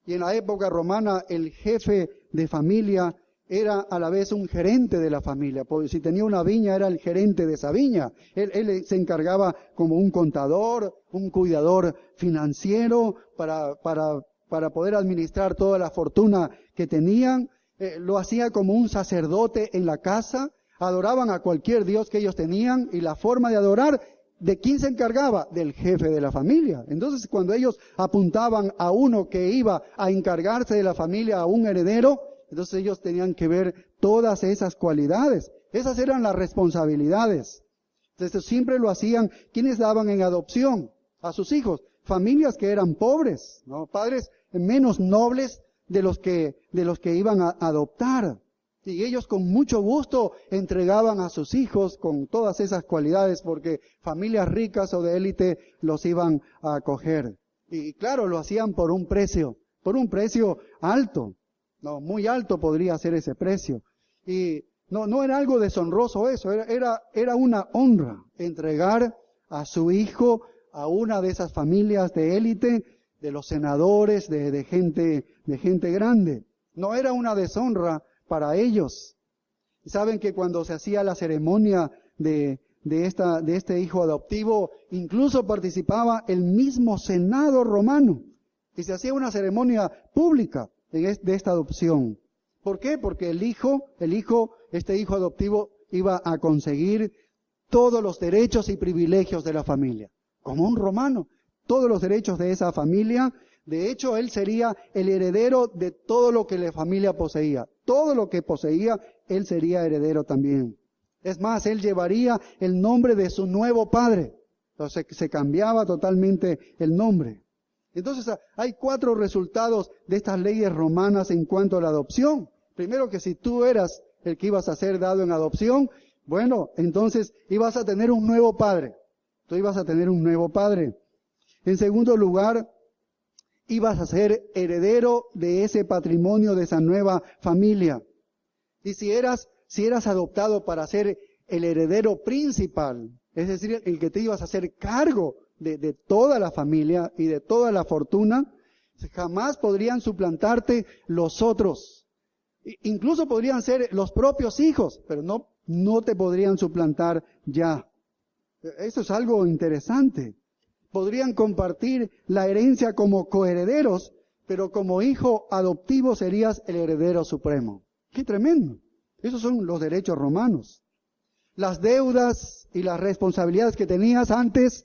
Y en la época romana el jefe de familia era a la vez un gerente de la familia. Porque si tenía una viña, era el gerente de esa viña. Él se encargaba como un contador, un cuidador financiero para poder administrar toda la fortuna que tenían. Lo hacía como un sacerdote en la casa. Adoraban a cualquier dios que ellos tenían, y la forma de adorar, ¿de quién se encargaba? Del jefe de la familia. Entonces, cuando ellos apuntaban a uno que iba a encargarse de la familia, a un heredero, entonces ellos tenían que ver todas esas cualidades. Esas eran las responsabilidades. Entonces siempre lo hacían quienes daban en adopción a sus hijos. Familias que eran pobres, ¿no? Padres menos nobles de los que iban a adoptar. Y ellos con mucho gusto entregaban a sus hijos con todas esas cualidades, porque familias ricas o de élite los iban a acoger. Y claro, lo hacían por un precio alto. No, muy alto podría ser ese precio. Y no era algo deshonroso eso, era una honra entregar a su hijo a una de esas familias de élite, de los senadores, de gente grande. No era una deshonra para ellos. Saben que cuando se hacía la ceremonia de este hijo adoptivo, incluso participaba el mismo Senado romano, y se hacía una ceremonia pública de esta adopción. ¿Por qué? Porque este hijo adoptivo iba a conseguir todos los derechos y privilegios de la familia, como un romano, todos los derechos de esa familia. De hecho, él sería el heredero de todo lo que la familia poseía. Todo lo que poseía, él sería heredero también. Es más, él llevaría el nombre de su nuevo padre. Entonces se cambiaba totalmente el nombre. Entonces hay 4 resultados de estas leyes romanas en cuanto a la adopción. Primero, que si tú eras el que ibas a ser dado en adopción, bueno, entonces ibas a tener un nuevo padre. Tú ibas a tener un nuevo padre. En segundo lugar, ibas a ser heredero de ese patrimonio, de esa nueva familia. Y si eras adoptado para ser el heredero principal, es decir, el que te ibas a hacer cargo de toda la familia y de toda la fortuna, jamás podrían suplantarte los otros. Incluso podrían ser los propios hijos, pero no te podrían suplantar ya. Eso es algo interesante. Podrían compartir la herencia como coherederos, pero como hijo adoptivo serías el heredero supremo. ¡Qué tremendo! Esos son los derechos romanos. Las deudas y las responsabilidades que tenías antes,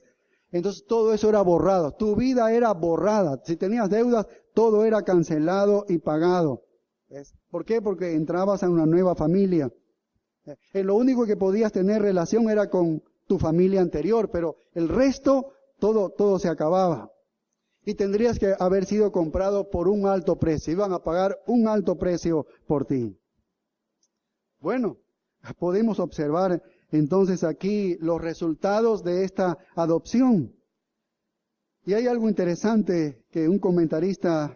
entonces todo eso era borrado. Tu vida era borrada. Si tenías deudas, todo era cancelado y pagado. ¿Ves? ¿Por qué? Porque entrabas a una nueva familia. Lo único que podías tener relación era con tu familia anterior, pero el resto, todo se acababa. Y tendrías que haber sido comprado por un alto precio. Iban a pagar un alto precio por ti. Bueno, podemos observar entonces aquí los resultados de esta adopción. Y hay algo interesante que un comentarista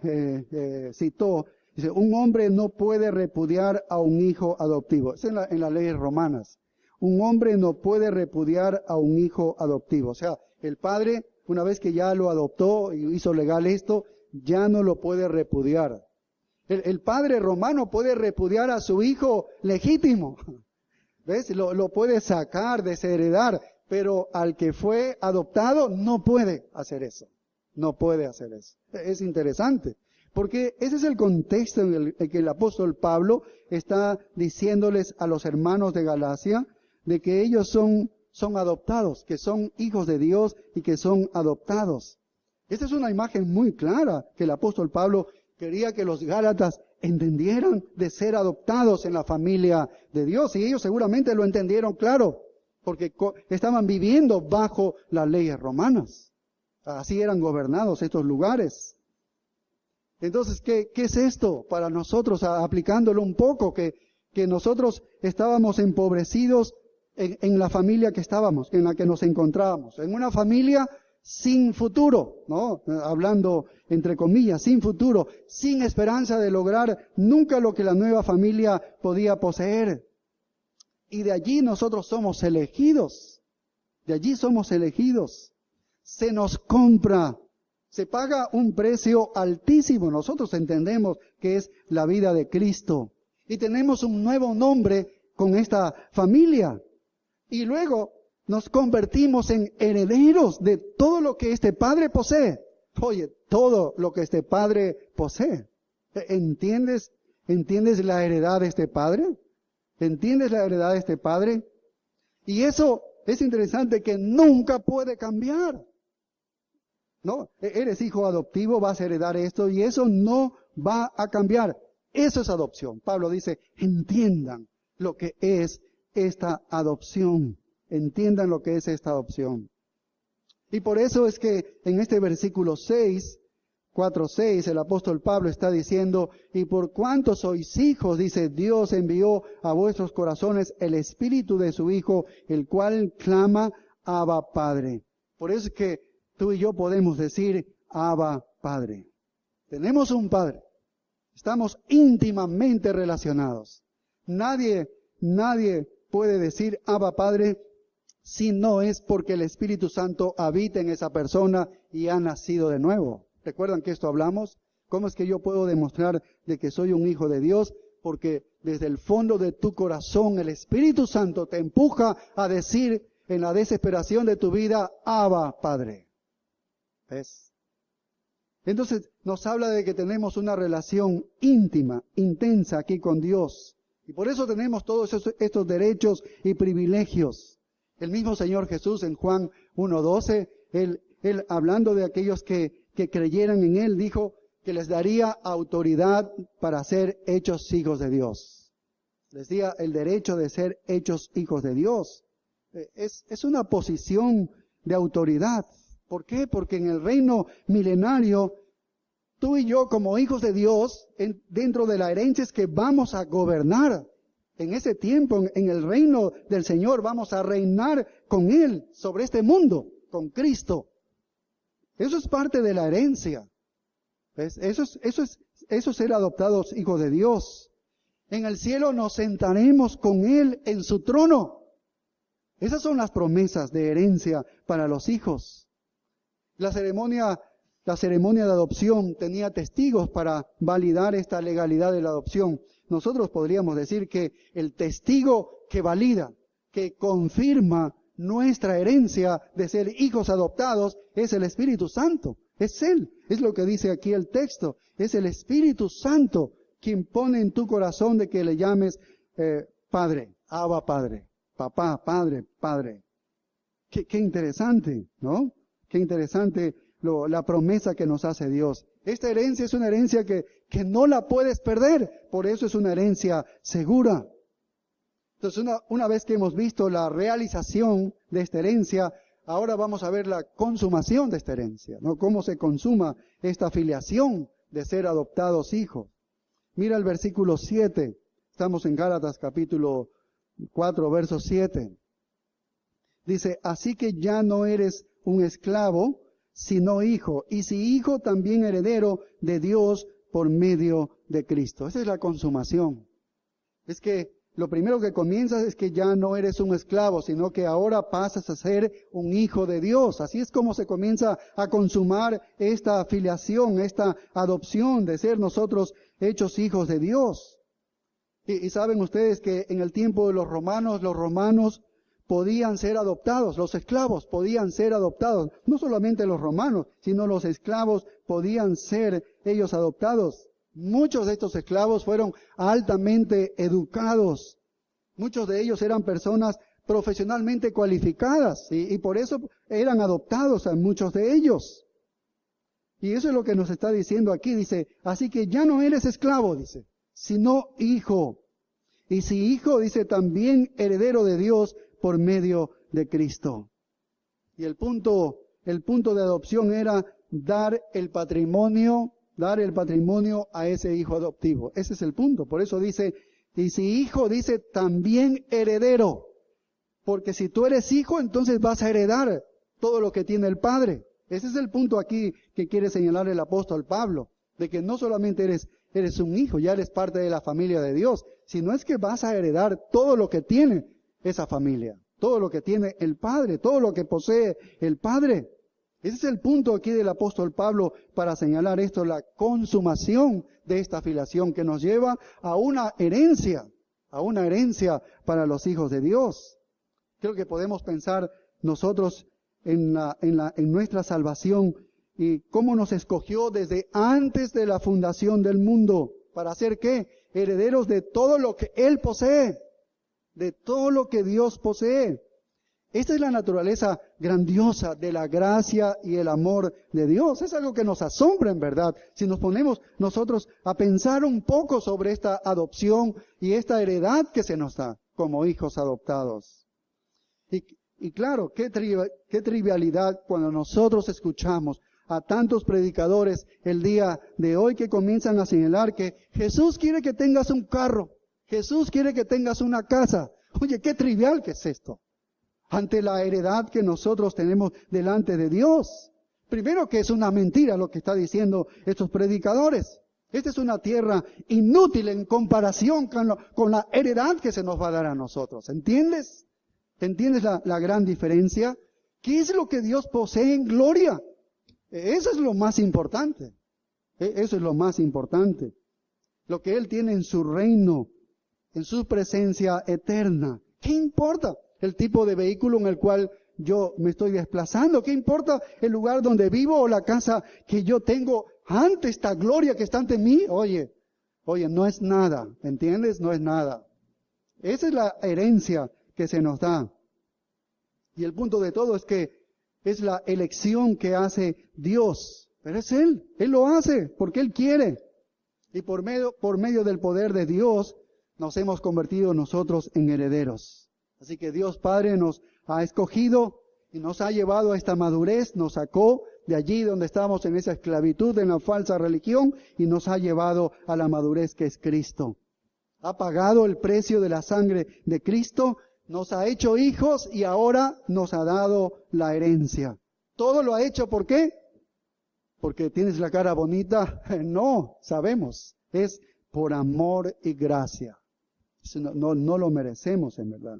citó. Dice, un hombre no puede repudiar a un hijo adoptivo. Es en las leyes romanas. Un hombre no puede repudiar a un hijo adoptivo. O sea, el padre, una vez que ya lo adoptó y hizo legal esto, ya no lo puede repudiar. El padre romano puede repudiar a su hijo legítimo. ¿Ves? Lo puede sacar, desheredar, pero al que fue adoptado no puede hacer eso. No puede hacer eso. Es interesante, porque ese es el contexto en el que el apóstol Pablo está diciéndoles a los hermanos de Galacia de que ellos son adoptados, que son hijos de Dios y que son adoptados. Esta es una imagen muy clara que el apóstol Pablo quería que los gálatas entendieran de ser adoptados en la familia de Dios. Y ellos seguramente lo entendieron claro, porque estaban viviendo bajo las leyes romanas. Así eran gobernados estos lugares. Entonces, ¿qué es esto para nosotros? Aplicándolo un poco, que nosotros estábamos empobrecidos en la familia que estábamos, en la que nos encontrábamos. En una familia sin futuro, ¿no? Hablando entre comillas, sin futuro, sin esperanza de lograr nunca lo que la nueva familia podía poseer. Y de allí nosotros somos elegidos. De allí somos elegidos. Se nos compra Se paga un precio altísimo. Nosotros entendemos que es la vida de Cristo. Y tenemos un nuevo nombre con esta familia. Y luego nos convertimos en herederos de todo lo que este Padre posee. Oye, todo lo que este Padre posee. ¿Entiendes? ¿Entiendes la heredad de este Padre? ¿Entiendes la heredad de este Padre? Y eso es interesante que nunca puede cambiar. ¿No? Eres hijo adoptivo, vas a heredar esto y eso no va a cambiar. Eso es adopción. Pablo dice, entiendan lo que es esta adopción. Entiendan lo que es esta adopción. Y por eso es que en este versículo 4:6, el apóstol Pablo está diciendo, y por cuanto sois hijos, dice, Dios envió a vuestros corazones el espíritu de su Hijo, el cual clama, Abba Padre. Por eso es que tú y yo podemos decir, Abba Padre. Tenemos un Padre. Estamos íntimamente relacionados. Nadie puede decir Abba Padre si no es porque el Espíritu Santo habita en esa persona y ha nacido de nuevo. ¿Recuerdan que esto hablamos? ¿Cómo es que yo puedo demostrar de que soy un hijo de Dios? Porque desde el fondo de tu corazón el Espíritu Santo te empuja a decir en la desesperación de tu vida, Abba Padre. ¿Ves? Entonces nos habla de que tenemos una relación íntima, intensa aquí con Dios. Y por eso tenemos todos estos derechos y privilegios. El mismo Señor Jesús en Juan 1:12, Él hablando de aquellos que creyeran en Él, dijo que les daría autoridad para ser hechos hijos de Dios. Les daría el derecho de ser hechos hijos de Dios. Es una posición de autoridad. ¿Por qué? Porque en el reino milenario, tú y yo como hijos de Dios, dentro de la herencia es que vamos a gobernar. En ese tiempo, en el reino del Señor, vamos a reinar con Él sobre este mundo, con Cristo. Eso es parte de la herencia. ¿Ves? Eso es ser adoptados hijos de Dios. En el cielo nos sentaremos con Él en su trono. Esas son las promesas de herencia para los hijos. La ceremonia de adopción tenía testigos para validar esta legalidad de la adopción. Nosotros podríamos decir que el testigo que valida, que confirma nuestra herencia de ser hijos adoptados, es el Espíritu Santo. Es Él. Es lo que dice aquí el texto. Es el Espíritu Santo quien pone en tu corazón de que le llames Padre, Abba Padre, Papá, Padre, Padre. Qué interesante, ¿no? Qué interesante la promesa que nos hace Dios. Esta herencia es una herencia que no la puedes perder. Por eso es una herencia segura. Entonces, una vez que hemos visto la realización de esta herencia, ahora vamos a ver la consumación de esta herencia, ¿no? Cómo se consuma esta filiación de ser adoptados hijos. Mira el versículo 7. Estamos en Gálatas capítulo 4, verso 7. Dice, así que ya no eres un esclavo, sino hijo, y si hijo, también heredero de Dios por medio de Cristo. Esa es la consumación. Es que lo primero que comienzas es que ya no eres un esclavo, sino que ahora pasas a ser un hijo de Dios. Así es como se comienza a consumar esta filiación, esta adopción de ser nosotros hechos hijos de Dios. Y saben ustedes que en el tiempo de los romanos podían ser adoptados, los esclavos podían ser adoptados. No solamente los romanos, sino los esclavos podían ser ellos adoptados. Muchos de estos esclavos fueron altamente educados. Muchos de ellos eran personas profesionalmente cualificadas y por eso eran adoptados a muchos de ellos. Y eso es lo que nos está diciendo aquí. Dice, así que ya no eres esclavo, dice, sino hijo. Y si hijo, dice, también heredero de Dios por medio de Cristo. Y el punto de adopción era dar el patrimonio a ese hijo adoptivo. Ese es el punto. Por eso dice, y si hijo, dice también heredero. Porque si tú eres hijo, entonces vas a heredar todo lo que tiene el Padre. Ese es el punto aquí que quiere señalar el apóstol Pablo. De que no solamente eres un hijo, ya eres parte de la familia de Dios, sino es que vas a heredar todo lo que tiene esa familia. Todo lo que tiene el Padre, todo lo que posee el Padre. Ese es el punto aquí del apóstol Pablo para señalar esto, la consumación de esta filiación que nos lleva a una herencia para los hijos de Dios. Creo que podemos pensar nosotros en nuestra salvación y cómo nos escogió desde antes de la fundación del mundo. ¿Para hacer qué? Herederos de todo lo que Él posee, de todo lo que Dios posee. Esta es la naturaleza grandiosa de la gracia y el amor de Dios. Es algo que nos asombra en verdad. Si nos ponemos nosotros a pensar un poco sobre esta adopción y esta heredad que se nos da como hijos adoptados. Y claro, qué trivialidad cuando nosotros escuchamos a tantos predicadores el día de hoy que comienzan a señalar que Jesús quiere que tengas un carro, Jesús quiere que tengas una casa. Oye, qué trivial que es esto ante la heredad que nosotros tenemos delante de Dios. Primero que es una mentira lo que está diciendo estos predicadores. Esta es una tierra inútil en comparación con la heredad que se nos va a dar a nosotros. ¿Entiendes? ¿Entiendes la gran diferencia? ¿Qué es lo que Dios posee en gloria? Eso es lo más importante. Eso es lo más importante. Lo que Él tiene en su reino, en su presencia eterna. ¿Qué importa el tipo de vehículo en el cual yo me estoy desplazando? ¿Qué importa el lugar donde vivo o la casa que yo tengo ante esta gloria que está ante mí? Oye, no es nada, ¿entiendes? No es nada. Esa es la herencia que se nos da. Y el punto de todo es que es la elección que hace Dios. Pero es Él lo hace porque Él quiere. Y por medio del poder de Dios nos hemos convertido nosotros en herederos. Así que Dios Padre nos ha escogido y nos ha llevado a esta madurez, nos sacó de allí donde estábamos en esa esclavitud, en la falsa religión, y nos ha llevado a la madurez que es Cristo. Ha pagado el precio de la sangre de Cristo, nos ha hecho hijos y ahora nos ha dado la herencia. ¿Todo lo ha hecho por qué? ¿Porque tienes la cara bonita? No, sabemos. Es por amor y gracia. No lo merecemos en verdad.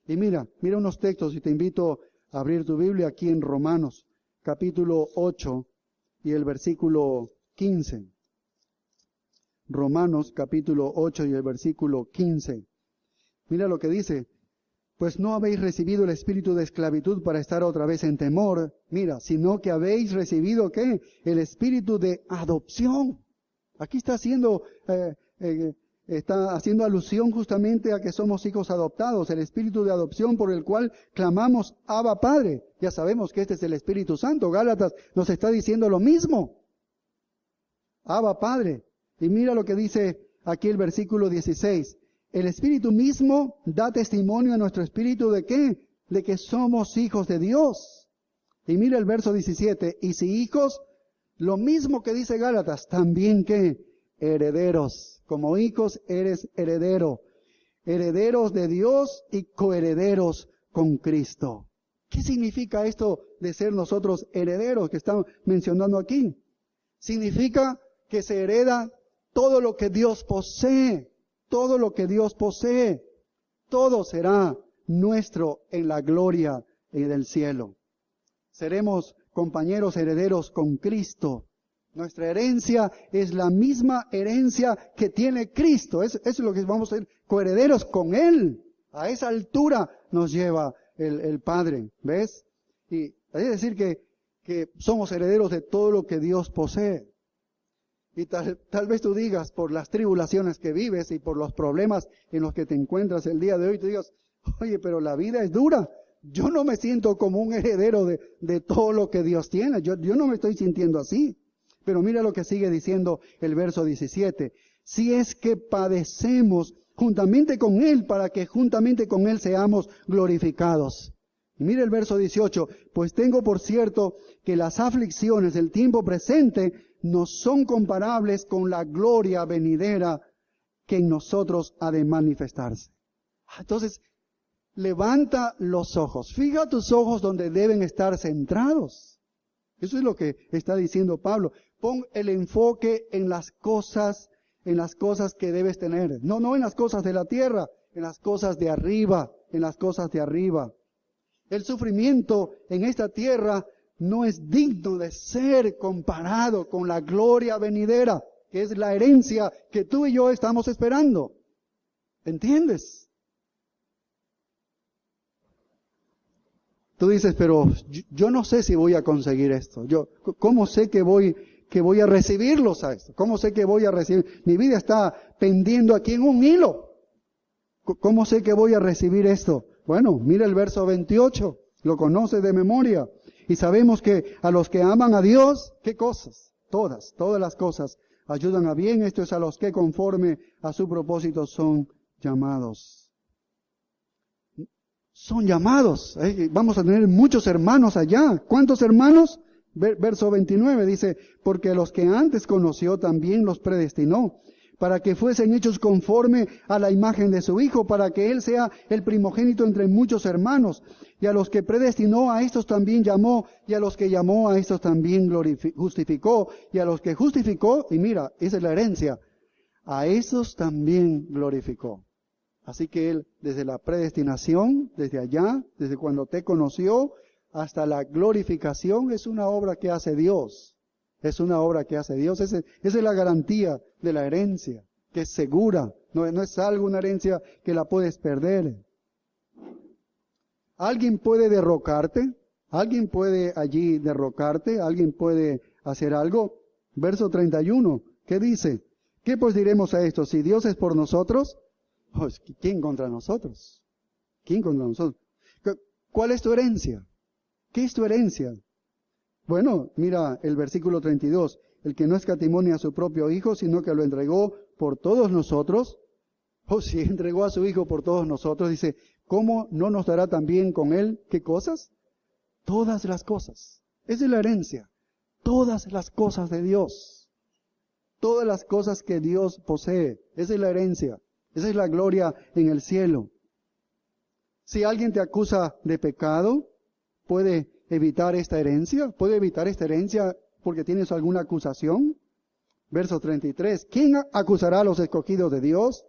Y mira unos textos y te invito a abrir tu Biblia aquí en Romanos, capítulo 8 y el versículo 15. Romanos, capítulo 8 y el versículo 15. Mira lo que dice. Pues no habéis recibido el espíritu de esclavitud para estar otra vez en temor. Mira, sino que habéis recibido, ¿qué? El espíritu de adopción. Aquí está haciendo alusión justamente a que somos hijos adoptados, el espíritu de adopción por el cual clamamos Abba Padre. Ya sabemos que este es el Espíritu Santo. Gálatas nos está diciendo lo mismo. Abba Padre. Y mira lo que dice aquí el versículo 16. El Espíritu mismo da testimonio a nuestro espíritu ¿de qué? De que somos hijos de Dios. Y mira el verso 17. Y si hijos, lo mismo que dice Gálatas, también ¿qué? Herederos. Como hijos eres heredero. Herederos de Dios y coherederos con Cristo. ¿Qué significa esto de ser nosotros herederos que estamos mencionando aquí? Significa que se hereda todo lo que Dios posee. Todo lo que Dios posee. Todo será nuestro en la gloria del cielo. Seremos compañeros herederos con Cristo. Nuestra herencia es la misma herencia que tiene Cristo. Eso es lo que vamos a ser, coherederos con Él. A esa altura nos lleva el Padre, ¿ves? Y es decir que somos herederos de todo lo que Dios posee. Y tal vez tú digas, por las tribulaciones que vives y por los problemas en los que te encuentras el día de hoy, tú digas, oye, pero la vida es dura. Yo no me siento como un heredero de todo lo que Dios tiene. Yo no me estoy sintiendo así. Pero mira lo que sigue diciendo el verso 17. Si es que padecemos juntamente con Él, para que juntamente con Él seamos glorificados. Y mira el verso 18. Pues tengo por cierto que las aflicciones del tiempo presente no son comparables con la gloria venidera que en nosotros ha de manifestarse. Entonces, levanta los ojos. Fija tus ojos donde deben estar centrados. Eso es lo que está diciendo Pablo. Pon el enfoque en las cosas que debes tener. No en las cosas de la tierra, en las cosas de arriba, en las cosas de arriba. El sufrimiento en esta tierra no es digno de ser comparado con la gloria venidera, que es la herencia que tú y yo estamos esperando. ¿Entiendes? Tú dices, pero yo no sé si voy a conseguir esto. ¿Cómo sé que voy a recibirlos a esto? ¿Cómo sé que voy a recibir? Mi vida está pendiendo aquí en un hilo. ¿Cómo sé que voy a recibir esto? Bueno, mira el verso 28, lo conoces de memoria. Y sabemos que a los que aman a Dios, ¿qué cosas? Todas las cosas ayudan a bien. Esto es a los que conforme a su propósito son llamados. Son llamados. Vamos a tener muchos hermanos allá. ¿Cuántos hermanos? Verso 29 dice, porque a los que antes conoció también los predestinó, para que fuesen hechos conforme a la imagen de su Hijo, para que Él sea el primogénito entre muchos hermanos. Y a los que predestinó, a estos también llamó, y a los que llamó, a estos también justificó, y a los que justificó, y mira, esa es la herencia, a esos también glorificó. Así que Él, desde la predestinación, desde allá, desde cuando te conoció, hasta la glorificación, es una obra que hace Dios. Es una obra que hace Dios. Esa es la garantía de la herencia, que es segura. No es algo, una herencia que la puedes perder. ¿Alguien puede derrocarte? ¿Alguien puede allí derrocarte? ¿Alguien puede hacer algo? Verso 31, ¿qué dice? ¿Qué pues diremos a esto? Si Dios es por nosotros, pues, ¿quién contra nosotros? ¿Quién contra nosotros? ¿Cuál es tu herencia? ¿Qué es tu herencia? Bueno, mira el versículo 32. El que no escatimó ni a su propio Hijo, sino que lo entregó por todos nosotros. Si entregó a su Hijo por todos nosotros, dice, ¿cómo no nos dará también con Él qué cosas? Todas las cosas. Esa es la herencia. Todas las cosas de Dios. Todas las cosas que Dios posee. Esa es la herencia. Esa es la gloria en el cielo. Si alguien te acusa de pecado, ¿puede evitar esta herencia? ¿Puede evitar esta herencia porque tienes alguna acusación? Verso 33. ¿Quién acusará a los escogidos de Dios?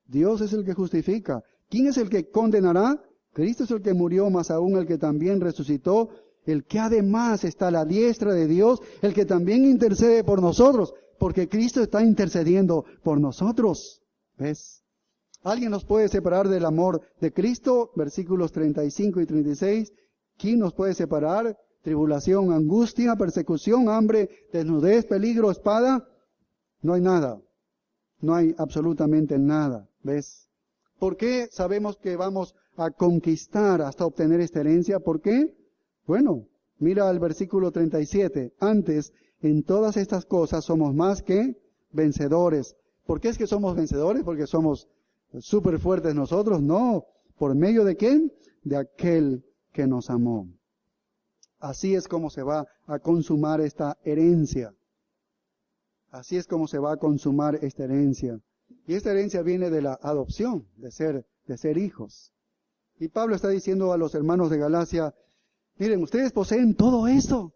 Dios es el que justifica. ¿Quién es el que condenará? Cristo es el que murió, más aún el que también resucitó, el que además está a la diestra de Dios, el que también intercede por nosotros, porque Cristo está intercediendo por nosotros. ¿Ves? ¿Alguien nos puede separar del amor de Cristo? Versículos 35 y 36. ¿Quién nos puede separar? Tribulación, angustia, persecución, hambre, desnudez, peligro, espada. No hay nada. No hay absolutamente nada. ¿Ves? ¿Por qué sabemos que vamos a conquistar hasta obtener esta herencia? ¿Por qué? Bueno, mira el versículo 37. Antes, en todas estas cosas somos más que vencedores. ¿Por qué es que somos vencedores? Porque somos súper fuertes nosotros. No. ¿Por medio de quién? De aquel que nos amó. Así es como se va a consumar esta herencia. Así es como se va a consumar esta herencia. Y esta herencia viene de la adopción, de ser hijos. Y Pablo está diciendo a los hermanos de Galacia, miren, ustedes poseen todo esto.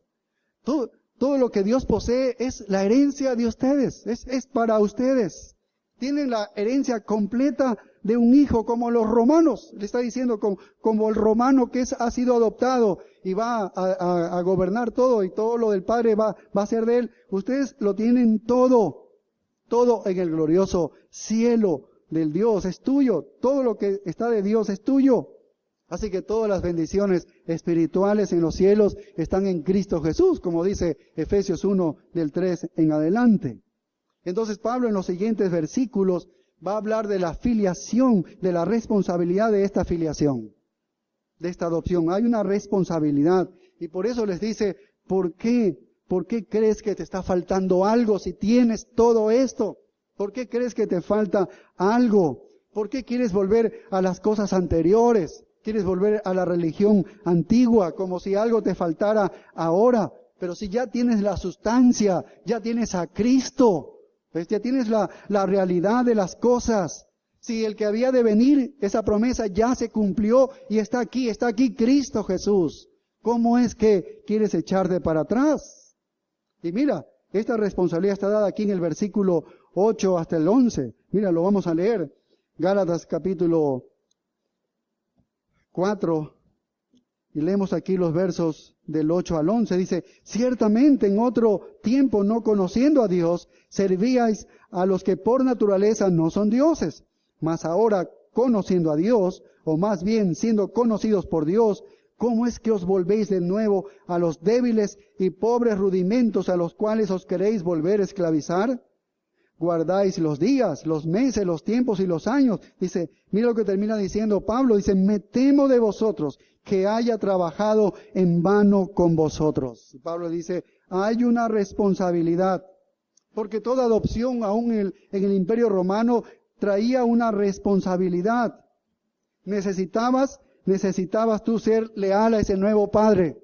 Todo lo que Dios posee es la herencia de ustedes. Es para ustedes. Tienen la herencia completa de un hijo, como los romanos. Le está diciendo como el romano que ha sido adoptado y va a gobernar todo y todo lo del Padre va a ser de él. Ustedes lo tienen todo en el glorioso cielo del Dios es tuyo. Todo lo que está de Dios es tuyo. Así que todas las bendiciones espirituales en los cielos están en Cristo Jesús, como dice Efesios 1 del 3 en adelante. Entonces Pablo en los siguientes versículos va a hablar de la filiación, de la responsabilidad de esta filiación, de esta adopción. Hay una responsabilidad y por eso les dice, ¿por qué crees que te está faltando algo si tienes todo esto? ¿Por qué crees que te falta algo? ¿Por qué quieres volver a las cosas anteriores? ¿Quieres volver a la religión antigua como si algo te faltara ahora? Pero si ya tienes la sustancia, ya tienes a Cristo, ¿ves? Ya tienes la realidad de las cosas. Si el que había de venir, esa promesa ya se cumplió y está aquí Cristo Jesús. ¿Cómo es que quieres echarte para atrás? Y mira, esta responsabilidad está dada aquí en el versículo 8 hasta el 11. Mira, lo vamos a leer. Gálatas capítulo 4 Y leemos aquí los versos del 8 al 11. Dice, ciertamente en otro tiempo, no conociendo a Dios, servíais a los que por naturaleza no son dioses. Mas ahora, conociendo a Dios, o más bien siendo conocidos por Dios, ¿cómo es que os volvéis de nuevo a los débiles y pobres rudimentos a los cuales os queréis volver a esclavizar? Guardáis los días, los meses, los tiempos y los años. Dice, mira lo que termina diciendo Pablo, dice, me temo de vosotros que haya trabajado en vano con vosotros. Y Pablo dice, hay una responsabilidad, porque toda adopción, aún en el Imperio Romano, traía una responsabilidad. Necesitabas tú ser leal a ese nuevo padre.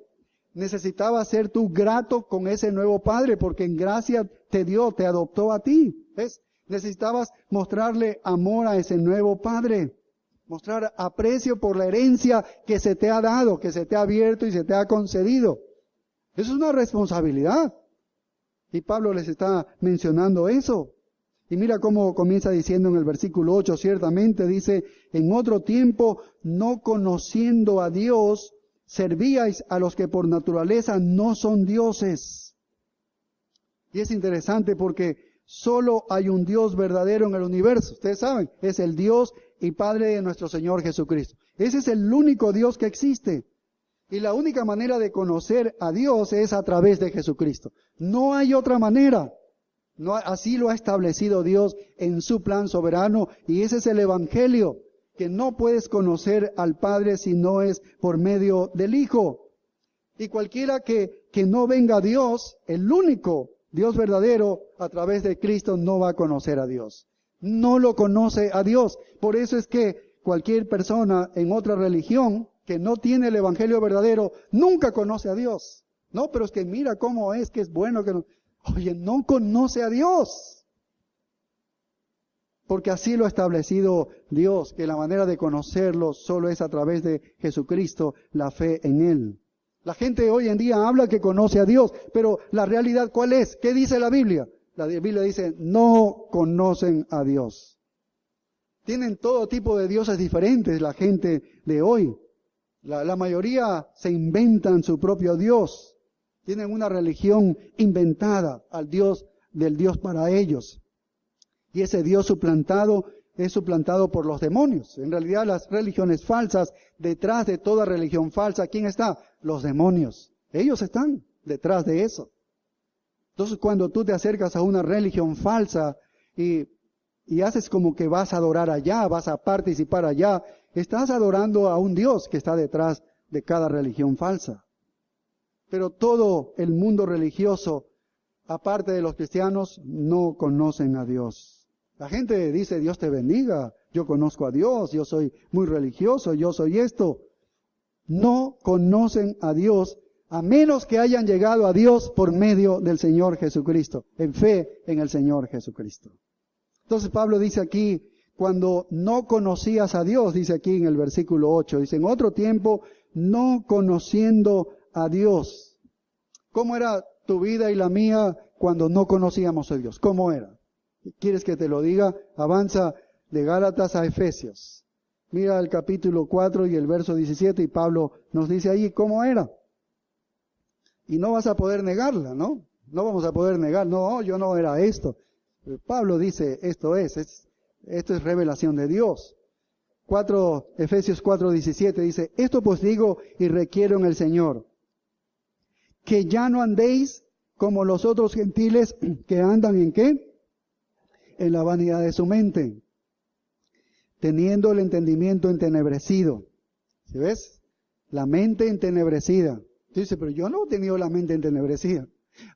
Necesitabas ser tú grato con ese nuevo padre, porque en gracia te dio, te adoptó a ti. ¿Ves? Necesitabas mostrarle amor a ese nuevo padre. Mostrar aprecio por la herencia que se te ha dado, que se te ha abierto y se te ha concedido. Eso es una responsabilidad. Y Pablo les está mencionando eso. Y mira cómo comienza diciendo en el versículo 8, ciertamente dice, en otro tiempo, no conociendo a Dios, servíais a los que por naturaleza no son dioses. Y es interesante porque solo hay un Dios verdadero en el universo. Ustedes saben, es el Dios y Padre de nuestro Señor Jesucristo. Ese es el único Dios que existe. Y la única manera de conocer a Dios es a través de Jesucristo. No hay otra manera. No, así lo ha establecido Dios en su plan soberano. Y ese es el Evangelio, que no puedes conocer al Padre si no es por medio del Hijo. Y cualquiera que no venga a Dios, el único Dios verdadero, a través de Cristo no va a conocer a Dios. No lo conoce a Dios. Por eso es que cualquier persona en otra religión que no tiene el Evangelio verdadero, nunca conoce a Dios. No, pero es que mira cómo es que es bueno que no. Oye, no conoce a Dios. Porque así lo ha establecido Dios, que la manera de conocerlo solo es a través de Jesucristo, la fe en Él. La gente hoy en día habla que conoce a Dios, pero la realidad ¿cuál es? ¿Qué dice la Biblia? La Biblia dice, no conocen a Dios. Tienen todo tipo de dioses diferentes la gente de hoy. La mayoría se inventan su propio Dios. Tienen una religión inventada del Dios para ellos. Y ese Dios suplantado es suplantado por los demonios. En realidad las religiones falsas, detrás de toda religión falsa, ¿quién está? Los demonios. Ellos están detrás de eso. Entonces cuando tú te acercas a una religión falsa y haces como que vas a adorar allá, vas a participar allá, estás adorando a un Dios que está detrás de cada religión falsa. Pero todo el mundo religioso, aparte de los cristianos, no conocen a Dios. La gente dice, Dios te bendiga, yo conozco a Dios, yo soy muy religioso, yo soy esto. No conocen a Dios, a menos que hayan llegado a Dios por medio del Señor Jesucristo, en fe en el Señor Jesucristo. Entonces Pablo dice aquí, cuando no conocías a Dios, dice aquí en el versículo 8, dice, en otro tiempo, no conociendo a Dios. ¿Cómo era tu vida y la mía cuando no conocíamos a Dios? ¿Cómo era? ¿Quieres que te lo diga? Avanza de Gálatas a Efesios. Mira el capítulo 4 y el verso 17 y Pablo nos dice ahí cómo era. Y no vas a poder negarla, ¿no? No vamos a poder negar, no, yo no era esto. Pablo dice, esto es revelación de Dios. Efesios 4:17 dice, esto pues digo y requiero en el Señor, que ya no andéis como los otros gentiles que andan ¿en qué? En la vanidad de su mente, teniendo el entendimiento entenebrecido. ¿Sí ves? La mente entenebrecida. Dice, pero yo no he tenido la mente entenebrecida.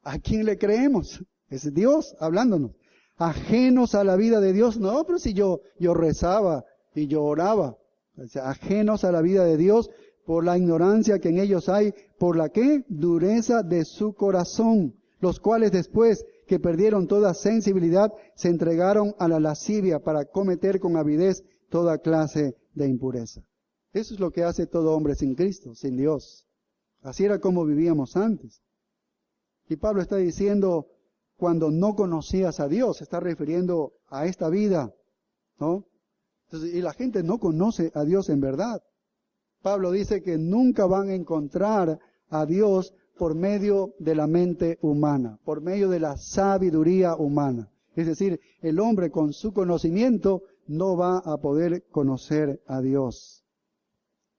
¿A quién le creemos? Es Dios hablándonos. Ajenos a la vida de Dios. No, pero si yo rezaba y yo oraba. O sea, ajenos a la vida de Dios por la ignorancia que en ellos hay. ¿Por la qué? Dureza de su corazón. Los cuales después que perdieron toda sensibilidad, se entregaron a la lascivia para cometer con avidez toda clase de impureza. Eso es lo que hace todo hombre sin Cristo, sin Dios. Así era como vivíamos antes. Y Pablo está diciendo, cuando no conocías a Dios, se está refiriendo a esta vida, ¿no? Entonces, y la gente no conoce a Dios en verdad. Pablo dice que nunca van a encontrar a Dios por medio de la mente humana, por medio de la sabiduría humana. Es decir, el hombre con su conocimiento no va a poder conocer a Dios.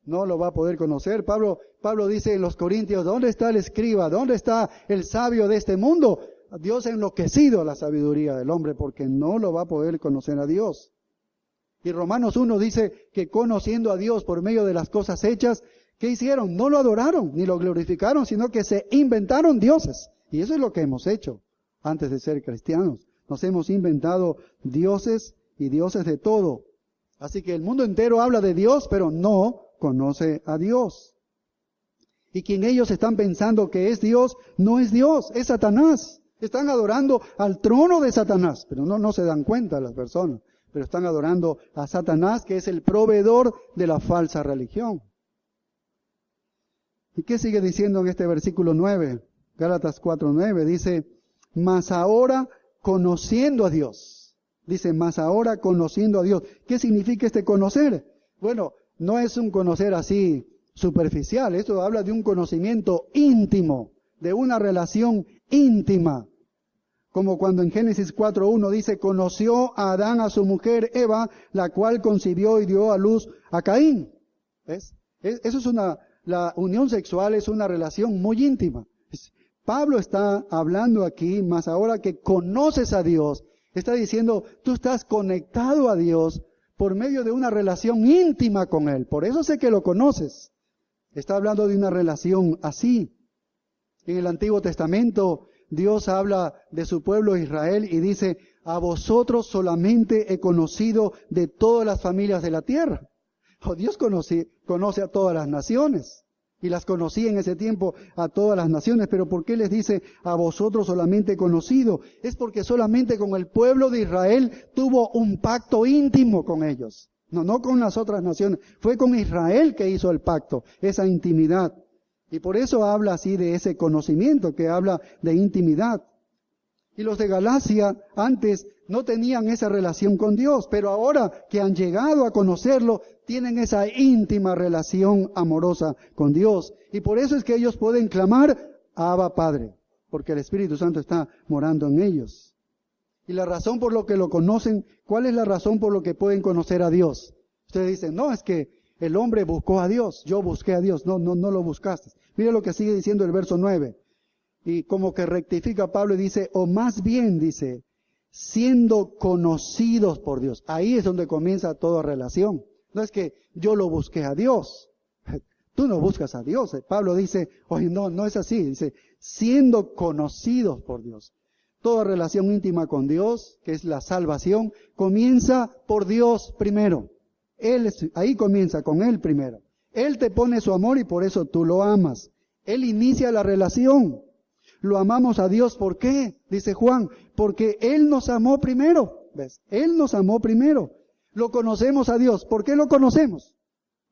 No lo va a poder conocer. Pablo dice en los Corintios, ¿dónde está el escriba? ¿Dónde está el sabio de este mundo? Dios ha enloquecido la sabiduría del hombre porque no lo va a poder conocer a Dios. Y Romanos 1 dice que conociendo a Dios por medio de las cosas hechas, ¿qué hicieron? No lo adoraron ni lo glorificaron, sino que se inventaron dioses. Y eso es lo que hemos hecho antes de ser cristianos. Nos hemos inventado dioses y dioses de todo. Así que el mundo entero habla de Dios, pero no conoce a Dios. Y quien ellos están pensando que es Dios, no es Dios, es Satanás. Están adorando al trono de Satanás, pero no se dan cuenta las personas. Pero están adorando a Satanás, que es el proveedor de la falsa religión. ¿Y qué sigue diciendo en este versículo 9? Gálatas 4:9 dice, mas ahora conociendo a Dios. Dice, mas ahora conociendo a Dios. ¿Qué significa este conocer? Bueno, no es un conocer así superficial. Esto habla de un conocimiento íntimo, de una relación íntima. Como cuando en Génesis 4:1 dice, conoció a Adán a su mujer Eva, la cual concibió y dio a luz a Caín. ¿Ves? Eso es la unión sexual es una relación muy íntima. Pablo está hablando aquí, más ahora que conoces a Dios, está diciendo, tú estás conectado a Dios por medio de una relación íntima con Él. Por eso sé que lo conoces. Está hablando de una relación así. En el Antiguo Testamento, Dios habla de su pueblo Israel y dice, a vosotros solamente he conocido de todas las familias de la tierra. Dios conoce a todas las naciones y las conocía en ese tiempo a todas las naciones, pero ¿por qué les dice a vosotros solamente he conocido? Es porque solamente con el pueblo de Israel tuvo un pacto íntimo con ellos, no con las otras naciones, fue con Israel que hizo el pacto, esa intimidad. Y por eso habla así de ese conocimiento, que habla de intimidad. Y los de Galacia antes no tenían esa relación con Dios, pero ahora que han llegado a conocerlo, tienen esa íntima relación amorosa con Dios. Y por eso es que ellos pueden clamar, Abba Padre, porque el Espíritu Santo está morando en ellos. Y la razón por lo que lo conocen, ¿cuál es la razón por lo que pueden conocer a Dios? Ustedes dicen, no, es que el hombre buscó a Dios, yo busqué a Dios. No lo buscaste. Mira lo que sigue diciendo el verso 9. Y como que rectifica Pablo y dice, o más bien dice, siendo conocidos por Dios. Ahí es donde comienza toda relación. No es que yo lo busqué a Dios. Tú no buscas a Dios. Pablo dice, oye, no es así. Dice, siendo conocidos por Dios. Toda relación íntima con Dios, que es la salvación, comienza por Dios primero. Ahí comienza con Él primero. Él te pone su amor y por eso tú lo amas. Él inicia la relación. Lo amamos a Dios, ¿por qué? Dice Juan, porque Él nos amó primero. ¿Ves? Él nos amó primero. Lo conocemos a Dios. ¿Por qué lo conocemos?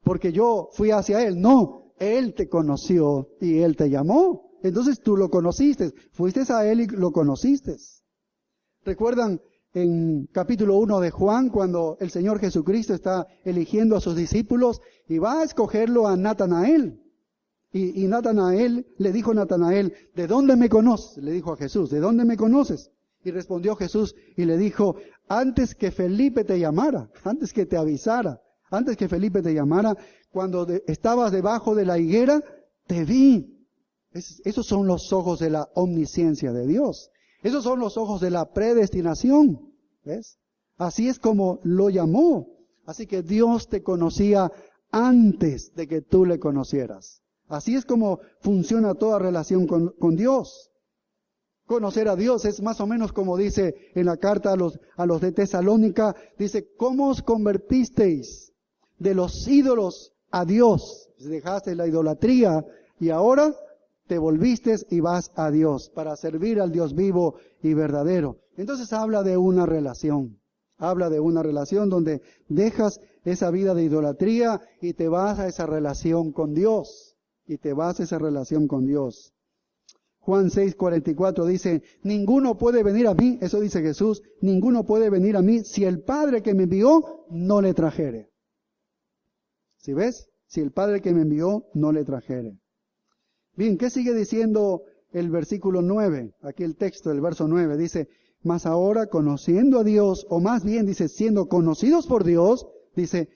Porque yo fui hacia Él. No, Él te conoció y Él te llamó. Entonces tú lo conociste. Fuiste a Él y lo conociste. ¿Recuerdan en capítulo 1 de Juan, cuando el Señor Jesucristo está eligiendo a sus discípulos y va a escogerlo a Natanael? Y Natanael, le dijo a Natanael, ¿de dónde me conoces? Le dijo a Jesús, ¿de dónde me conoces? Y respondió Jesús y le dijo, antes que Felipe te llamara, antes que te avisara, antes que Felipe te llamara, cuando estabas debajo de la higuera, te vi. Esos son los ojos de la omnisciencia de Dios. Esos son los ojos de la predestinación. ¿Ves? Así es como lo llamó. Así que Dios te conocía antes de que tú le conocieras. Así es como funciona toda relación con Dios. Conocer a Dios es más o menos como dice en la carta a los de Tesalónica, dice, ¿cómo os convertisteis de los ídolos a Dios? Dejaste la idolatría y ahora te volviste y vas a Dios para servir al Dios vivo y verdadero. Entonces habla de una relación. Habla de una relación donde dejas esa vida de idolatría y te vas a esa relación con Dios. Y te vas a esa relación con Dios. Juan 6:44 dice, ninguno puede venir a mí, eso dice Jesús, ninguno puede venir a mí si el Padre que me envió no le trajere. ¿Sí ves? si el Padre que me envió no le trajere. Bien, ¿qué sigue diciendo el versículo 9? Aquí el texto del verso 9 dice, mas ahora conociendo a Dios, o más bien dice, siendo conocidos por Dios, dice,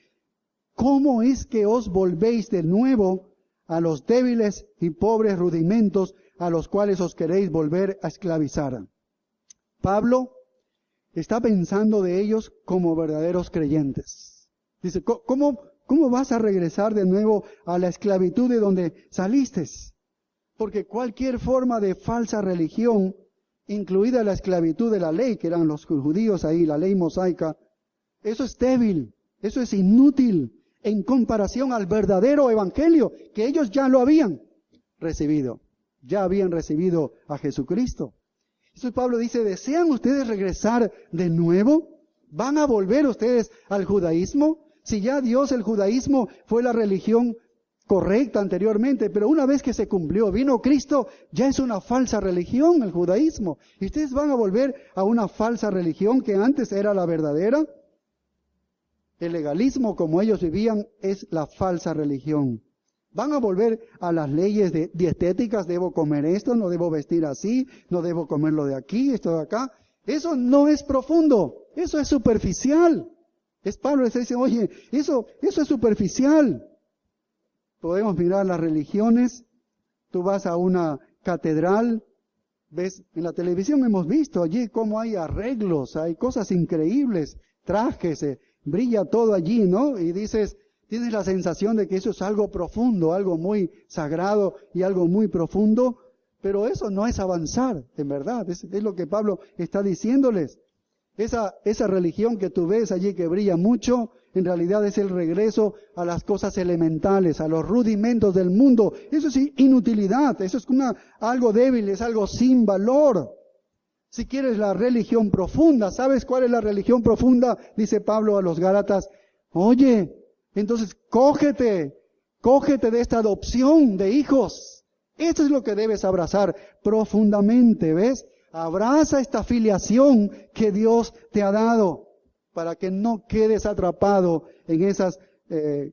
¿cómo es que os volvéis de nuevo a los débiles y pobres rudimentos a los cuales os queréis volver a esclavizar? Pablo está pensando de ellos como verdaderos creyentes. Dice, ¿cómo vas a regresar de nuevo a la esclavitud de donde saliste? Porque cualquier forma de falsa religión, incluida la esclavitud de la ley, que eran los judíos ahí, la ley mosaica, eso es débil, eso es inútil en comparación al verdadero evangelio, que ellos ya lo habían recibido, ya habían recibido a Jesucristo. Entonces Pablo dice, ¿desean ustedes regresar de nuevo? ¿Van a volver ustedes al judaísmo? Si ya Dios, el judaísmo, fue la religión correcta anteriormente, pero una vez que se cumplió, vino Cristo, ya es una falsa religión el judaísmo. ¿Y ustedes van a volver a una falsa religión que antes era la verdadera? El legalismo, como ellos vivían, es la falsa religión. Van a volver a las leyes dietéticas, debo comer esto, no debo vestir así, no debo comerlo de aquí, esto de acá. Eso no es profundo, eso es superficial. Pablo les dice, oye, eso es superficial. Podemos mirar las religiones, tú vas a una catedral, ves, en la televisión hemos visto allí cómo hay arreglos, hay cosas increíbles, trajes, brilla todo allí, ¿no? Y dices, tienes la sensación de que eso es algo profundo, algo muy sagrado y algo muy profundo, pero eso no es avanzar, en verdad, es lo que Pablo está diciéndoles. Esa religión que tú ves allí que brilla mucho, en realidad es el regreso a las cosas elementales, a los rudimentos del mundo. Eso es inutilidad, eso es algo débil, es algo sin valor. Si quieres la religión profunda, ¿sabes cuál es la religión profunda? Dice Pablo a los Gálatas, oye, entonces cógete de esta adopción de hijos. Esto es lo que debes abrazar profundamente, ¿ves? Abraza esta filiación que Dios te ha dado para que no quedes atrapado en esas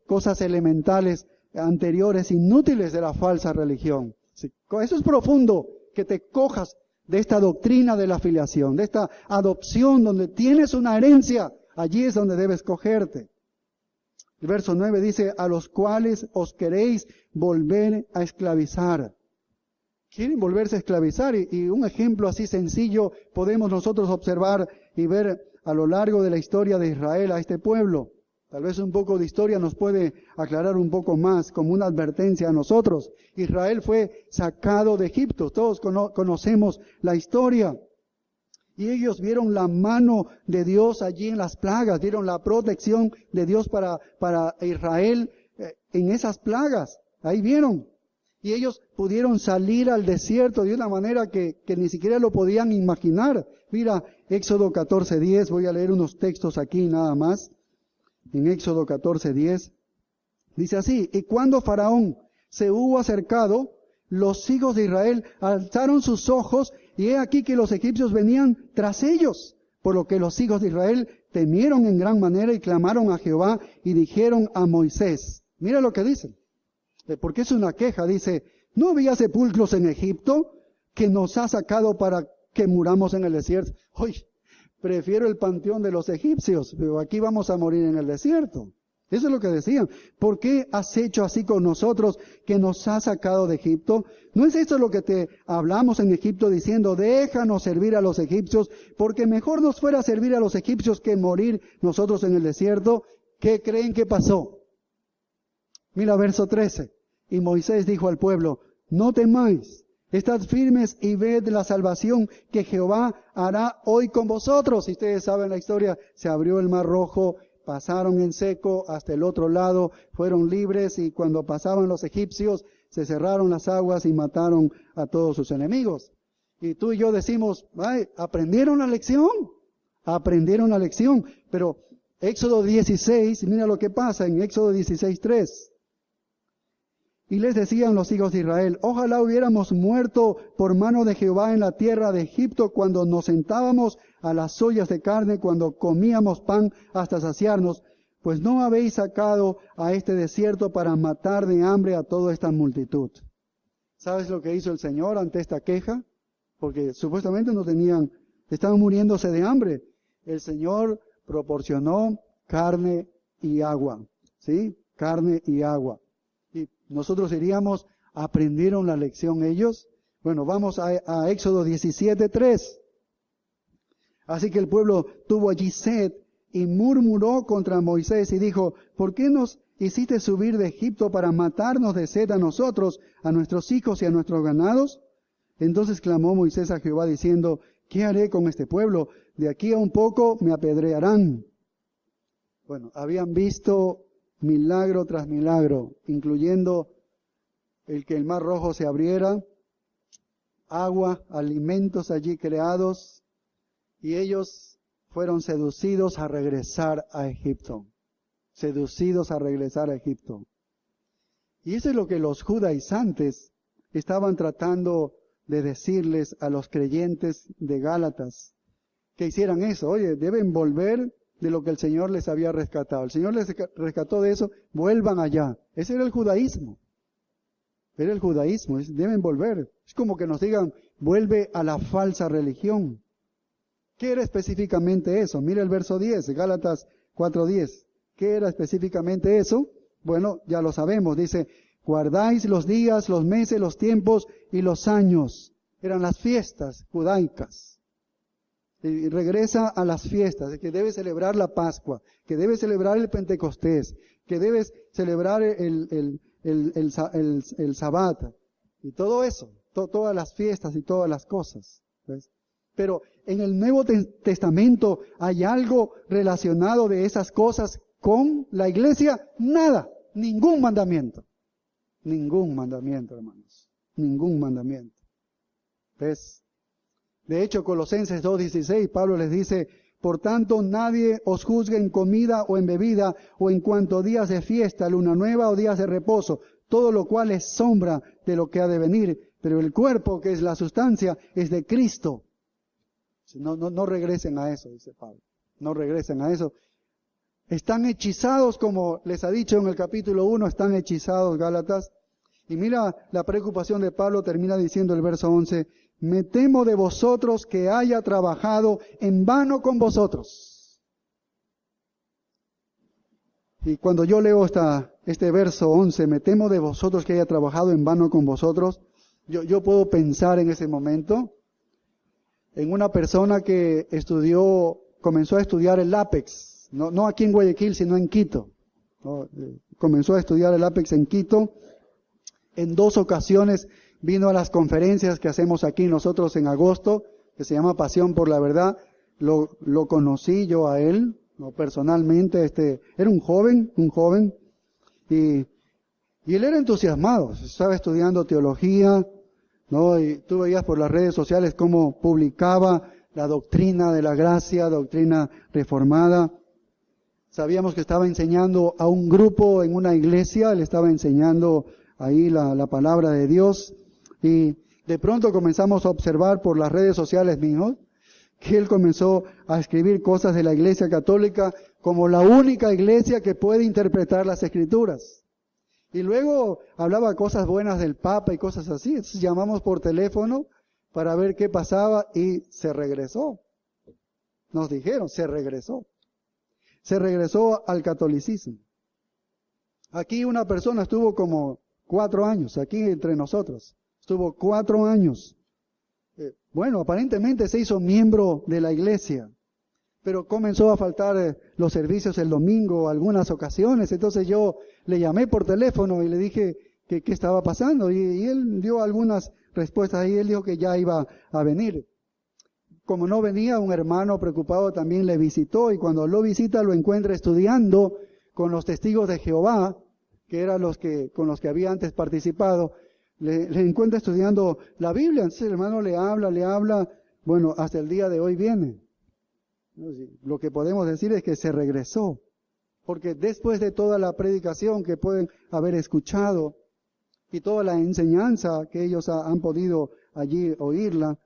cosas elementales anteriores, inútiles de la falsa religión. Sí, eso es profundo, que te cojas de esta doctrina de la filiación, de esta adopción donde tienes una herencia, allí es donde debes cogerte. El verso 9 dice, a los cuales os queréis volver a esclavizar. Quieren volverse a esclavizar y un ejemplo así sencillo podemos nosotros observar y ver a lo largo de la historia de Israel a este pueblo. Tal vez un poco de historia nos puede aclarar un poco más como una advertencia a nosotros. Israel fue sacado de Egipto, todos conocemos la historia. Y ellos vieron la mano de Dios allí en las plagas, vieron la protección de Dios para Israel en esas plagas. Ahí vieron. Y ellos pudieron salir al desierto de una manera que ni siquiera lo podían imaginar. Mira, Éxodo 14:10, voy a leer unos textos aquí nada más. En Éxodo 14:10, dice así, y cuando Faraón se hubo acercado, los hijos de Israel alzaron sus ojos, y he aquí que los egipcios venían tras ellos, por lo que los hijos de Israel temieron en gran manera y clamaron a Jehová y dijeron a Moisés, mira lo que dicen, porque es una queja, dice, ¿no había sepulcros en Egipto que nos ha sacado para que muramos en el desierto? Oye, prefiero el panteón de los egipcios, pero aquí vamos a morir en el desierto. Eso es lo que decían. ¿Por qué has hecho así con nosotros que nos has sacado de Egipto? ¿No es eso lo que te hablamos en Egipto diciendo, déjanos servir a los egipcios, porque mejor nos fuera servir a los egipcios que morir nosotros en el desierto? ¿Qué creen que pasó? Mira verso 13. Y Moisés dijo al pueblo, no temáis, estad firmes y ved la salvación que Jehová hará hoy con vosotros. Si ustedes saben la historia, se abrió el mar rojo, pasaron en seco hasta el otro lado, fueron libres y cuando pasaban los egipcios se cerraron las aguas y mataron a todos sus enemigos. Y tú y yo decimos, ay, aprendieron la lección, pero Éxodo 16, mira lo que pasa en Éxodo 16:3. Y les decían los hijos de Israel, ojalá hubiéramos muerto por mano de Jehová en la tierra de Egipto cuando nos sentábamos a las ollas de carne, cuando comíamos pan hasta saciarnos, pues no habéis sacado a este desierto para matar de hambre a toda esta multitud. ¿Sabes lo que hizo el Señor ante esta queja? Porque supuestamente estaban muriéndose de hambre. El Señor proporcionó carne y agua, ¿sí? Carne y agua. Y nosotros diríamos, ¿aprendieron la lección ellos? Bueno, vamos a Éxodo 17:3. Así que el pueblo tuvo allí sed y murmuró contra Moisés y dijo, ¿por qué nos hiciste subir de Egipto para matarnos de sed a nosotros, a nuestros hijos y a nuestros ganados? Entonces clamó Moisés a Jehová diciendo, ¿qué haré con este pueblo? De aquí a un poco me apedrearán. Bueno, habían visto milagro tras milagro, incluyendo el que el mar rojo se abriera, agua, alimentos allí creados, y ellos fueron seducidos a regresar a Egipto. Seducidos a regresar a Egipto. Y eso es lo que los judaizantes estaban tratando de decirles a los creyentes de Gálatas, que hicieran eso. Oye, deben volver de lo que el Señor les había rescatado. El Señor les rescató de eso, vuelvan allá. Ese era el judaísmo. Era el judaísmo, deben volver. Es como que nos digan, vuelve a la falsa religión. ¿Qué era específicamente eso? Mira el verso 10, Gálatas 4:10. ¿Qué era específicamente eso? Bueno, ya lo sabemos. Dice, guardáis los días, los meses, los tiempos y los años. Eran las fiestas judaicas. Y regresa a las fiestas, que debes celebrar la Pascua, que debes celebrar el Pentecostés, que debes celebrar el Sabbat, y todo eso, todas las fiestas y todas las cosas. ¿Ves? Pero en el Nuevo Testamento hay algo relacionado de esas cosas con la iglesia, nada, ningún mandamiento, hermanos, ningún mandamiento. ¿Ves? De hecho, Colosenses 2:16, Pablo les dice, por tanto, nadie os juzgue en comida o en bebida, o en cuanto días de fiesta, luna nueva o días de reposo, todo lo cual es sombra de lo que ha de venir, pero el cuerpo, que es la sustancia, es de Cristo. No regresen a eso, dice Pablo, no regresen a eso. Están hechizados, como les ha dicho en el capítulo 1, están hechizados, Gálatas. Y mira, la preocupación de Pablo termina diciendo el verso 11, me temo de vosotros que haya trabajado en vano con vosotros. Y cuando yo leo este verso 11, me temo de vosotros que haya trabajado en vano con vosotros, yo puedo pensar en ese momento en una persona que comenzó a estudiar el Apex, no aquí en Guayaquil, sino en Quito. Comenzó a estudiar el Apex en Quito. En 2 ocasiones vino a las conferencias que hacemos aquí nosotros en agosto, que se llama Pasión por la Verdad. Lo conocí yo a él, personalmente. Era un joven, y él era entusiasmado. Estaba estudiando teología, ¿no? Y tú veías por las redes sociales cómo publicaba la doctrina de la gracia, doctrina reformada. Sabíamos que estaba enseñando a un grupo en una iglesia, él estaba enseñando ahí la palabra de Dios, y de pronto comenzamos a observar por las redes sociales míos que él comenzó a escribir cosas de la Iglesia Católica como la única iglesia que puede interpretar las Escrituras. Y luego hablaba cosas buenas del Papa y cosas así. Entonces llamamos por teléfono para ver qué pasaba y se regresó. Nos dijeron, se regresó. Se regresó al catolicismo. Aquí una persona estuvo como 4 años, aquí entre nosotros. Estuvo 4 años. Bueno, aparentemente se hizo miembro de la iglesia, pero comenzó a faltar los servicios el domingo, algunas ocasiones. Entonces yo le llamé por teléfono y le dije que qué estaba pasando, y él dio algunas respuestas y él dijo que ya iba a venir. Como no venía, un hermano preocupado también le visitó, y cuando lo visita lo encuentra estudiando con los testigos de Jehová, que eran con los que había antes participado. Le encuentra estudiando la Biblia. Entonces el hermano le habla, bueno, hasta el día de hoy viene. Lo que podemos decir es que se regresó, porque después de toda la predicación que pueden haber escuchado y toda la enseñanza que ellos han podido allí oírla,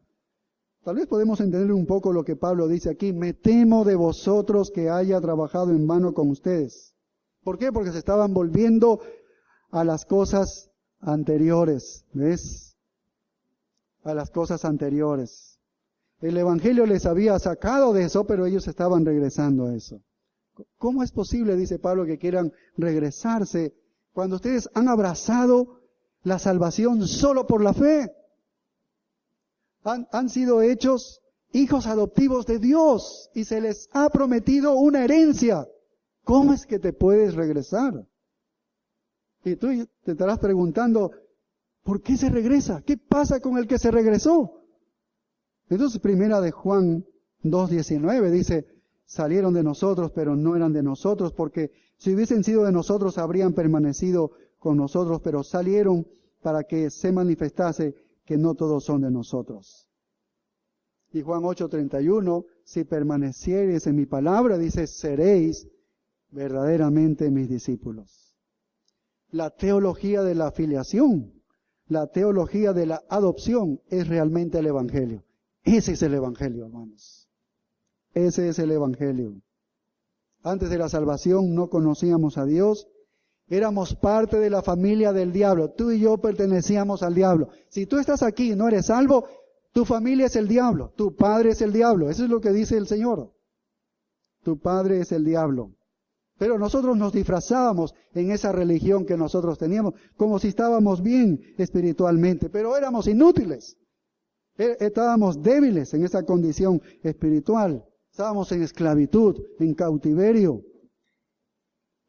Tal vez podemos entender un poco lo que Pablo dice aquí. Me temo de vosotros que haya trabajado en vano con ustedes. ¿Por qué? Porque se estaban volviendo a las cosas anteriores. ¿Ves? A las cosas anteriores. El Evangelio les había sacado de eso, pero ellos estaban regresando a eso. ¿Cómo es posible, dice Pablo, que quieran regresarse cuando ustedes han abrazado la salvación solo por la fe? Han sido hechos hijos adoptivos de Dios y se les ha prometido una herencia. ¿Cómo es que te puedes regresar? Y tú te estarás preguntando, ¿por qué se regresa? ¿Qué pasa con el que se regresó? Entonces, primera de Juan 2:19 dice, salieron de nosotros, pero no eran de nosotros, porque si hubiesen sido de nosotros, habrían permanecido con nosotros, pero salieron para que se manifestase que no todos son de nosotros. Y Juan 8:31, si permaneciereis en mi palabra, dice, seréis verdaderamente mis discípulos. La teología de la filiación, la teología de la adopción es realmente el Evangelio. Ese es el Evangelio, hermanos. Ese es el Evangelio. Antes de la salvación no conocíamos a Dios. Éramos parte de la familia del diablo. Tú y yo pertenecíamos al diablo. Si tú estás aquí y no eres salvo, tu familia es el diablo. Tu padre es el diablo. Eso es lo que dice el Señor. Tu padre es el diablo. Pero nosotros nos disfrazábamos en esa religión que nosotros teníamos, como si estábamos bien espiritualmente, pero éramos inútiles. Estábamos débiles en esa condición espiritual. Estábamos en esclavitud, en cautiverio.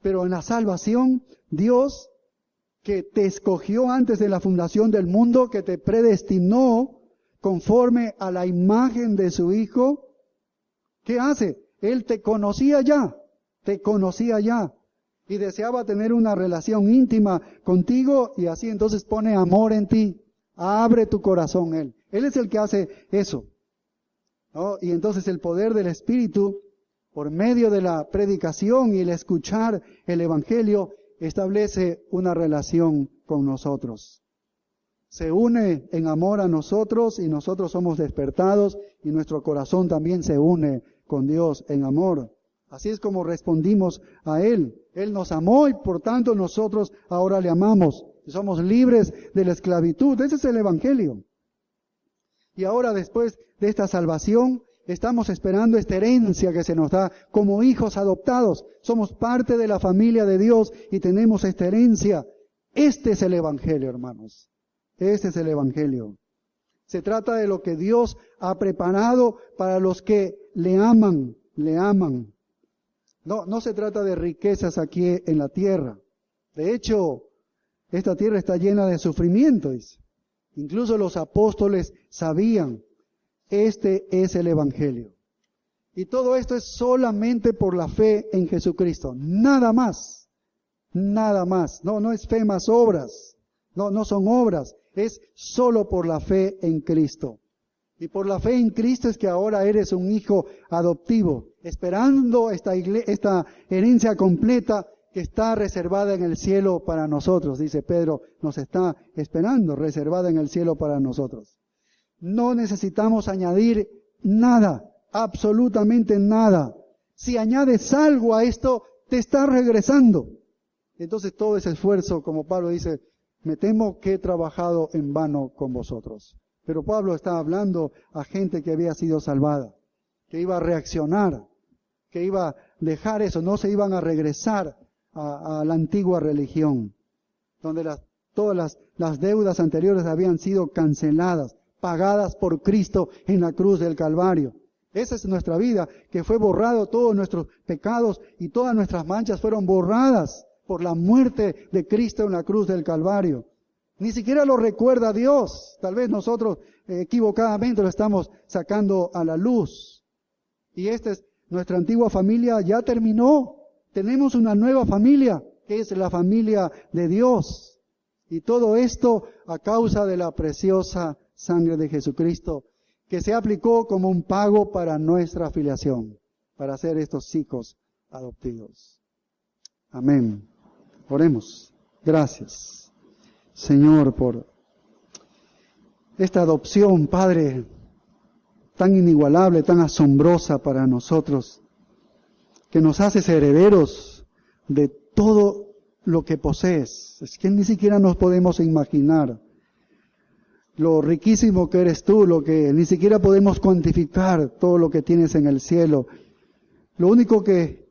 Pero en la salvación, Dios, que te escogió antes de la fundación del mundo, que te predestinó conforme a la imagen de su Hijo, ¿qué hace? Él te conocía ya y deseaba tener una relación íntima contigo y así entonces pone amor en ti, abre tu corazón Él. Él es el que hace eso, ¿no? Y entonces el poder del Espíritu, por medio de la predicación y el escuchar el Evangelio, establece una relación con nosotros. Se une en amor a nosotros y nosotros somos despertados y nuestro corazón también se une con Dios en amor. Así es como respondimos a Él. Él nos amó y por tanto nosotros ahora le amamos. Somos libres de la esclavitud. Ese es el Evangelio. Y ahora después de esta salvación, estamos esperando esta herencia que se nos da como hijos adoptados. Somos parte de la familia de Dios y tenemos esta herencia. Este es el Evangelio, hermanos. Este es el Evangelio. Se trata de lo que Dios ha preparado para los que le aman, le aman. No se trata de riquezas aquí en la tierra. De hecho, esta tierra está llena de sufrimiento, dice. Incluso los apóstoles sabían. Este es el Evangelio. Y todo esto es solamente por la fe en Jesucristo. Nada más. Nada más. No es fe más obras. No son obras. Es solo por la fe en Cristo. Y por la fe en Cristo es que ahora eres un hijo adoptivo, esperando esta herencia completa que está reservada en el cielo para nosotros. Dice Pedro, nos está esperando, reservada en el cielo para nosotros. No necesitamos añadir nada, absolutamente nada. Si añades algo a esto, te está regresando. Entonces todo ese esfuerzo, como Pablo dice, me temo que he trabajado en vano con vosotros. Pero Pablo está hablando a gente que había sido salvada, que iba a reaccionar, que iba a dejar eso, no se iban a regresar a la antigua religión, donde todas las deudas anteriores habían sido canceladas, pagadas por Cristo en la cruz del Calvario. Esa es nuestra vida, que fue borrado todos nuestros pecados y todas nuestras manchas fueron borradas por la muerte de Cristo en la cruz del Calvario. Ni siquiera lo recuerda Dios. Tal vez nosotros equivocadamente lo estamos sacando a la luz. Y esta es nuestra antigua familia, ya terminó. Tenemos una nueva familia, que es la familia de Dios. Y todo esto a causa de la preciosa sangre de Jesucristo, que se aplicó como un pago para nuestra afiliación, para ser estos hijos adoptivos. Amén. Oremos. Gracias, Señor, por esta adopción, Padre. tan inigualable, tan asombrosa para nosotros, que nos haces herederos de todo lo que posees. Es que ni siquiera nos podemos imaginar lo riquísimo que eres tú, lo que ni siquiera podemos cuantificar, todo lo que tienes en el cielo. Lo único que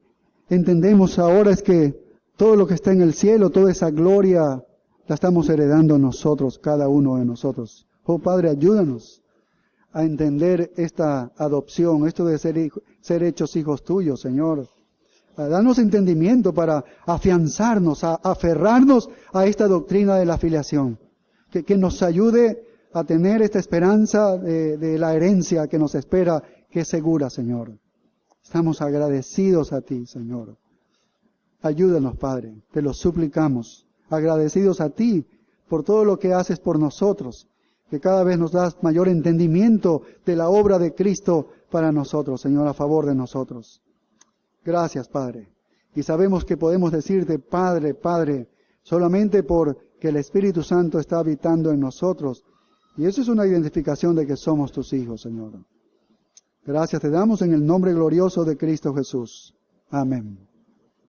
entendemos ahora es que todo lo que está en el cielo, toda esa gloria, la estamos heredando nosotros, cada uno de nosotros. Oh Padre, ayúdanos a entender esta adopción, esto de ser hechos hijos tuyos, Señor. Danos entendimiento para afianzarnos, a aferrarnos a esta doctrina de la filiación, que nos ayude a tener esta esperanza de la herencia que nos espera, que es segura, Señor. Estamos agradecidos a ti, Señor. Ayúdanos, Padre, te lo suplicamos, agradecidos a ti por todo lo que haces por nosotros, que cada vez nos das mayor entendimiento de la obra de Cristo para nosotros, Señor, a favor de nosotros. Gracias, Padre. Y sabemos que podemos decirte, Padre, Padre, solamente porque el Espíritu Santo está habitando en nosotros. Y eso es una identificación de que somos tus hijos, Señor. Gracias te damos en el nombre glorioso de Cristo Jesús. Amén.